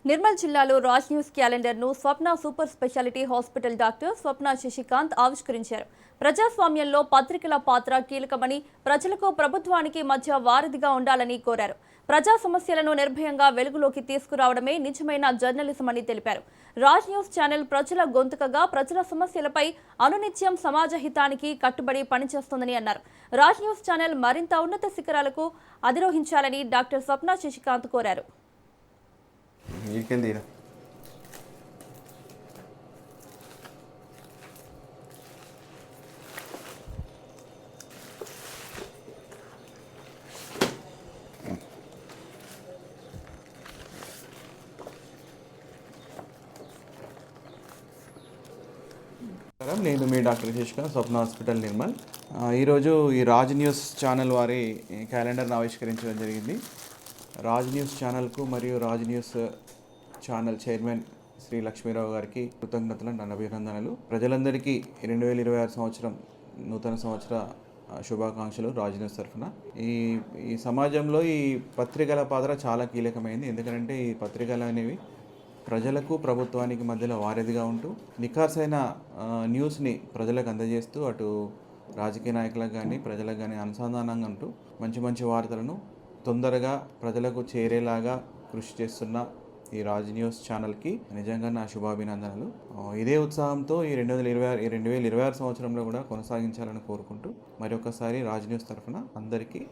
నిర్మల్ జిల్లాలో రాజ్ న్యూస్ క్యాలెండర్ను స్వప్న super speciality hospital doctor స్వప్న శశికాంత్ ఆవిష్కరించారు. ప్రజాస్వామ్యంలో పత్రికల పాత్ర కీలకమని, ప్రజలకు ప్రభుత్వానికి మధ్య వారధిగా ఉండాలని కోరారు. ప్రజా సమస్యలను నిర్భయంగా వెలుగులోకి తీసుకురావడమే నిజమైన జర్నలిజం అని తెలిపారు. రాజ్ న్యూస్ ఛానల్ ప్రజల గొంతుకగా ప్రజల సమస్యలపై అనునిత్యం సమాజ హితానికి కట్టుబడి పనిచేస్తోందని అన్నారు. రాజ్ న్యూస్ ఛానల్ మరింత ఉన్నత శిఖరాలకు అధిరోహించాలని డాక్టర్ స్వప్న శశికాంత్ కోరారు. వీకెండ్ నేను మీ డాక్టర్ శశికాంత్, స్వప్న హాస్పిటల్ నిర్మల్. ఈరోజు ఈ రాజ్ న్యూస్ ఛానల్ వారి క్యాలెండర్ను ఆవిష్కరించడం జరిగింది. రాజ్ న్యూస్ ఛానల్కు మరియు Raj news channel chairman Shri Lakshmirao గారికి కృతజ్ఞతలు, అభినందనలు. ప్రజలందరికీ 2026 సంవత్సరం నూతన సంవత్సర శుభాకాంక్షలు రాజ్ న్యూస్ తరఫున. ఈ సమాజంలో ఈ పత్రికల పాత్ర చాలా కీలకమైంది. ఎందుకంటే ఈ పత్రికలు అనేవి ప్రజలకు ప్రభుత్వానికి మధ్యలో వారధిగా ఉంటూ నిఖార్సైన న్యూస్ని ప్రజలకు అందజేస్తూ అటు రాజకీయ నాయకులకు కానీ ప్రజలకు కానీ అనుసంధానంగా ఉంటూ మంచి మంచి వార్తలను తొందరగా ప్రజలకు చేరేలాగా కృషి చేస్తున్న ఈ రాజ్ న్యూస్ ఛానల్కి నిజంగా నా శుభాభినందనలు. ఇదే ఉత్సాహంతో ఈ 2026 సంవత్సరంలో కూడా కొనసాగించాలని కోరుకుంటూ మరొకసారి రాజ్ న్యూస్ తరఫున అందరికీ